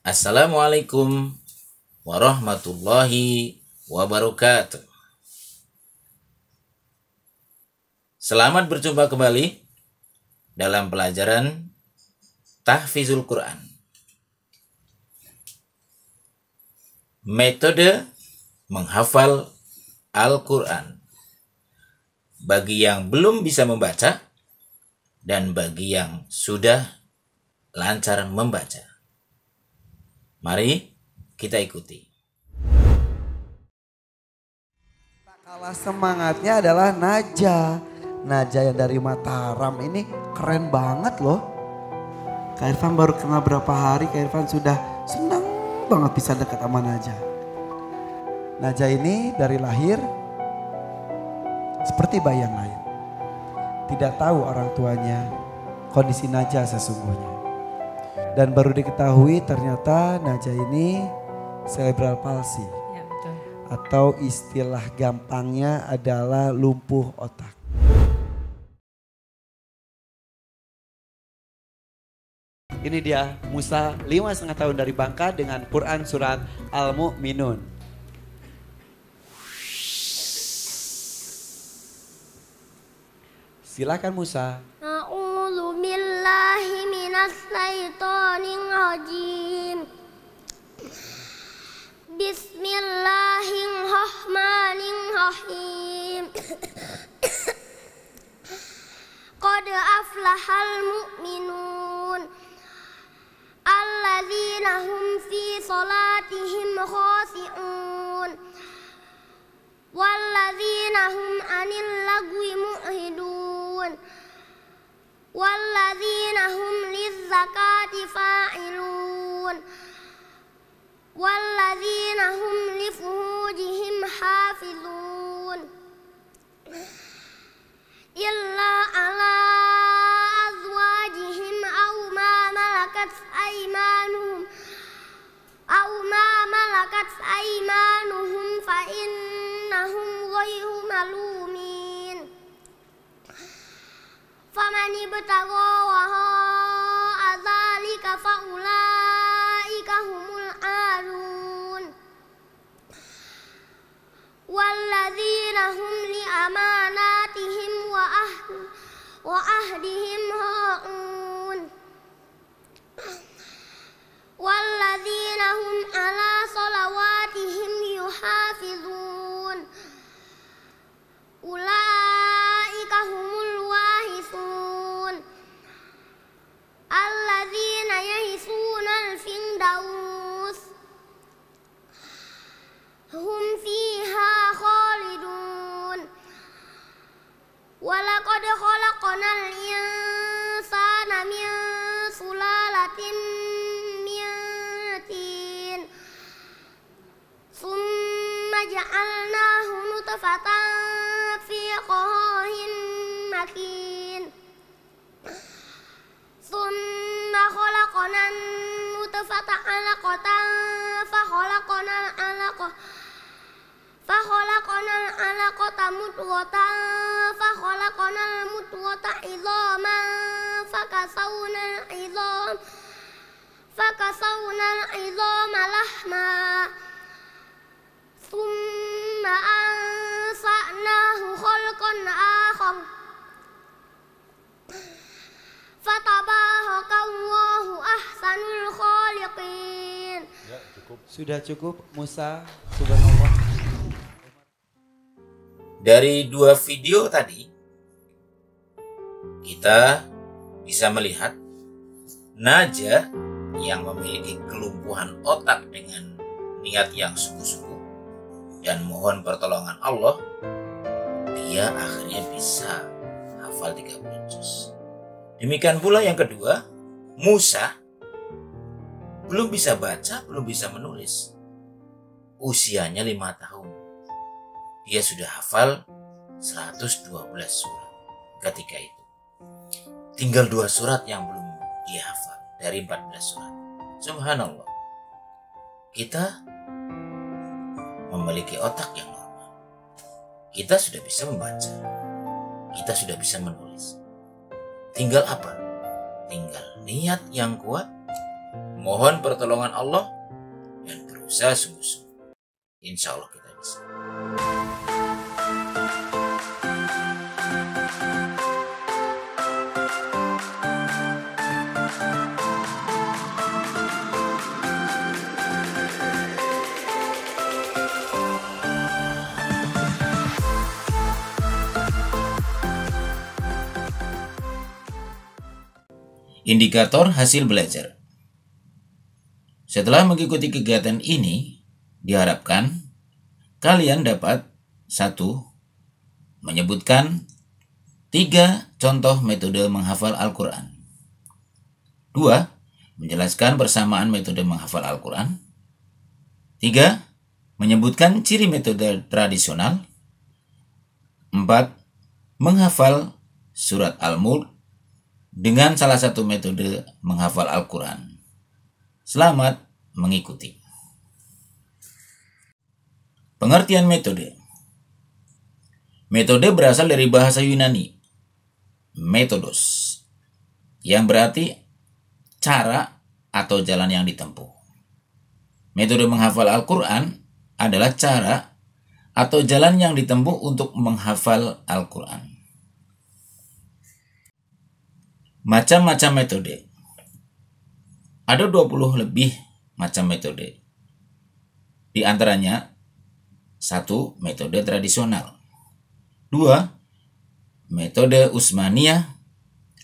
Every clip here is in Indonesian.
Assalamualaikum warahmatullahi wabarakatuh. Selamat berjumpa kembali dalam pelajaran Tahfizul Quran. Metode menghafal Al-Quran bagi yang belum bisa membaca dan bagi yang sudah lancar membaca. Mari kita ikuti. Tak kalah semangatnya adalah Naja. Naja yang dari Mataram ini keren banget loh. Kak Irfan baru kenal berapa hari, Kak Irfan sudah senang banget bisa dekat sama Naja. Naja ini dari lahir seperti bayi yang lain. Tidak tahu orang tuanya kondisi Naja sesungguhnya. Dan baru diketahui ternyata Naja ini cerebral palsy. Ya, betul. Atau istilah gampangnya adalah lumpuh otak. Ini dia Musa 5,5 tahun dari Bangka dengan Quran surat Al-Mu'minun. Silakan Musa. A'udzu billahi minas syaitonir rajim. Bismillahirrahmanirrahim. Qad aflahal mu'minun alladzina hum fi salatihim khashi'un walladzina hum 'anil lagwi mu'ridun walladzina hum lizzakati fa'ilun walladzina hum li furujihim hafizun illa ala azwajihim aw ma malakat aymanuhum fa innahum ghayru malumin faman ibtagha wara'a dzalika fa ulaika humul adun walladzina hum li amanatihim wa ahdihim ra'un walladzina hum ala salawatihim yuhafizun ulaika humul warisun alladzina yarisuna al-firdaus hum fiha khalidun walaqad khalaqnal insana min sulalatin min tin summa ja'alnahu nutfatan fi qararin makin summa khalaqnan nutfata 'alaqatan fa khalaqnal 'alaqata mudghatan fa khalaqnal mudghata 'idhaman fakasawnal 'idhama lahma thumma ansa'nahu khalqan akhar fatabarakallahu ahsanul khaliqin. Ya, cukup. Sudah cukup Musa, subhanallah. Dari dua video tadi kita bisa melihat Naja yang memiliki kelumpuhan otak dengan niat yang sungguh-sungguh dan mohon pertolongan Allah, dia akhirnya bisa hafal 30 juz. Demikian pula yang kedua, Musa belum bisa baca, belum bisa menulis. Usianya 5 tahun. Dia sudah hafal 112 surat ketika itu. Tinggal 2 surat yang belum dia hafal dari 14 surat. Subhanallah. Kita memiliki otak yang normal. Kita sudah bisa membaca. Kita sudah bisa menulis. Tinggal apa? Tinggal niat yang kuat mohon pertolongan Allah, dan berusaha sungguh-sungguh. Insya Allah kita bisa. Indikator hasil belajar. Setelah mengikuti kegiatan ini, diharapkan kalian dapat 1. Menyebutkan 3 contoh metode menghafal Al-Quran. 2. Menjelaskan persamaan metode menghafal Al-Quran. 3. Menyebutkan ciri metode tradisional. 4. Menghafal surat Al-Mulk dengan salah satu metode menghafal Al-Quran. Selamat mengikuti. Pengertian metode. Metode berasal dari bahasa Yunani, metodos, yang berarti cara atau jalan yang ditempuh. Metode menghafal Al-Quran adalah cara atau jalan yang ditempuh untuk menghafal Al-Quran. Macam-macam metode. Ada 20 lebih macam metode. Di antaranya 1. Metode tradisional. 2. Metode Utsmaniyah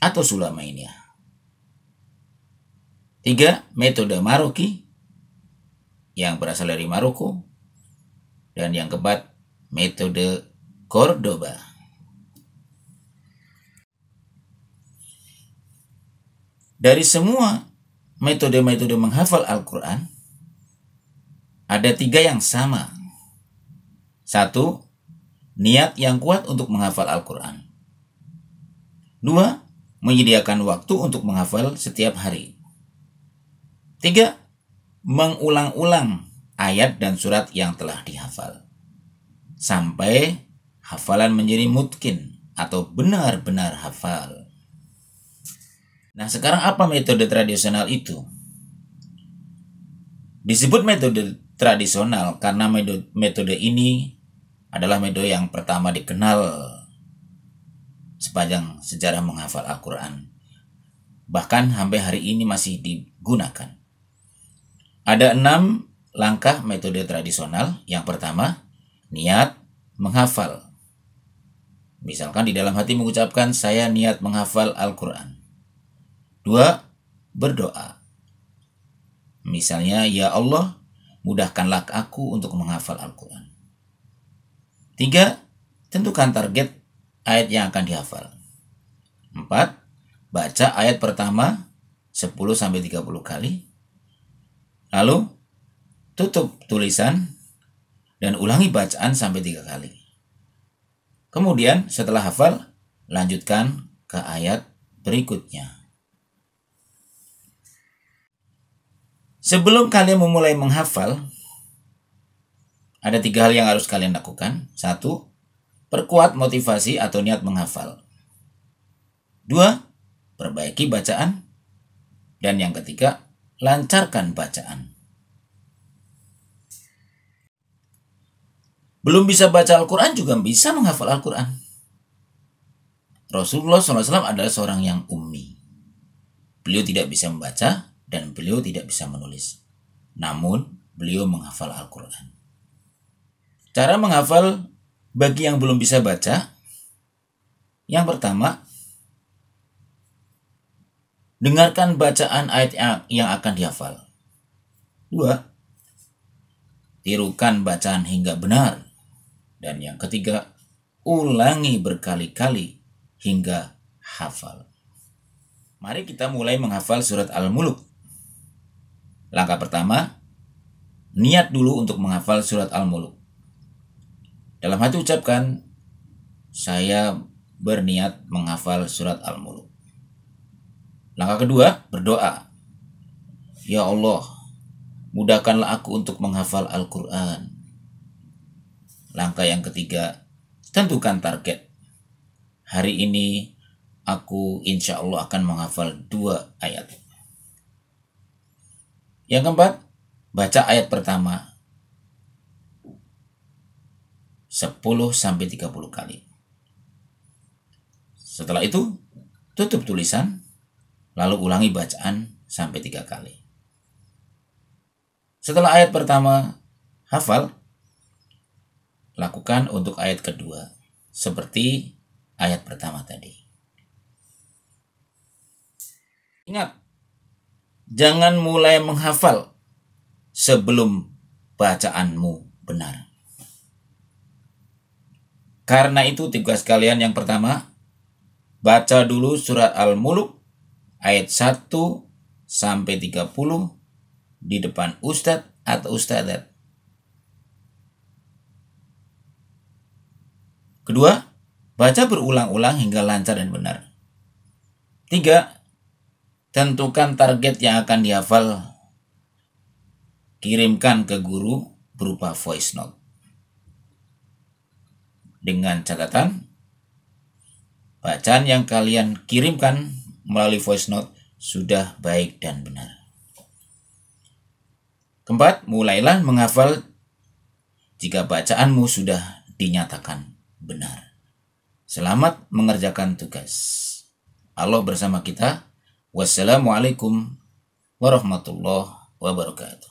atau Sulaimaniyah. 3. Metode Maroki yang berasal dari Maroko. Dan yang keempat, metode Cordoba. Dari semua metode-metode menghafal Al-Quran, ada 3 yang sama. 1. Niat yang kuat untuk menghafal Al-Quran. 2. Menyediakan waktu untuk menghafal setiap hari. 3. Mengulang-ulang ayat dan surat yang telah dihafal, sampai hafalan menjadi mutqin atau benar-benar hafal. Nah, sekarang apa metode tradisional itu? Disebut metode tradisional karena metode ini adalah metode yang pertama dikenal sepanjang sejarah menghafal Al-Quran. Bahkan sampai hari ini masih digunakan. Ada 6 langkah metode tradisional. Yang pertama, niat menghafal. Misalkan di dalam hati mengucapkan, saya niat menghafal Al-Quran. 2. Berdoa. Misalnya, ya Allah, mudahkanlah aku untuk menghafal Al-Quran. 3. Tentukan target ayat yang akan dihafal. 4. Baca ayat pertama 10-30 kali. Lalu, tutup tulisan dan ulangi bacaan sampai 3 kali. Kemudian, setelah hafal, lanjutkan ke ayat berikutnya. Sebelum kalian memulai menghafal, ada 3 hal yang harus kalian lakukan. 1. Perkuat motivasi atau niat menghafal. 2. Perbaiki bacaan. Dan yang ketiga, lancarkan bacaan. Belum bisa baca Al-Quran juga bisa menghafal Al-Quran. Rasulullah SAW adalah seorang yang ummi. Beliau tidak bisa membaca dan beliau tidak bisa menulis. Namun, beliau menghafal Al-Quran. Cara menghafal bagi yang belum bisa baca, yang pertama, dengarkan bacaan ayat yang akan dihafal. 2. Tirukan bacaan hingga benar. Dan yang ketiga, ulangi berkali-kali hingga hafal. Mari kita mulai menghafal surat Al-Mulk. Langkah pertama, niat dulu untuk menghafal surat Al-Mulk. Dalam hati ucapkan, saya berniat menghafal surat Al-Mulk. Langkah kedua, berdoa. Ya Allah, mudahkanlah aku untuk menghafal Al-Quran. Langkah yang ketiga, tentukan target. Hari ini, aku insya Allah akan menghafal 2 ayat. Yang keempat, baca ayat pertama 10-30 kali. Setelah itu, tutup tulisan, lalu ulangi bacaan sampai 3 kali. Setelah ayat pertama hafal, lakukan untuk ayat kedua, seperti ayat pertama tadi. Ingat, jangan mulai menghafal sebelum bacaanmu benar. Karena itu tugas kalian yang pertama, baca dulu surat Al-Mulk ayat 1-30 di depan ustadz atau ustadzat. Kedua, baca berulang-ulang hingga lancar dan benar. 3, tentukan target yang akan dihafal. Kirimkan ke guru berupa voice note. Dengan catatan, bacaan yang kalian kirimkan melalui voice note sudah baik dan benar. Keempat, mulailah menghafal jika bacaanmu sudah dinyatakan benar. Selamat mengerjakan tugas. Allah bersama kita. Wassalamualaikum warahmatullahi wabarakatuh.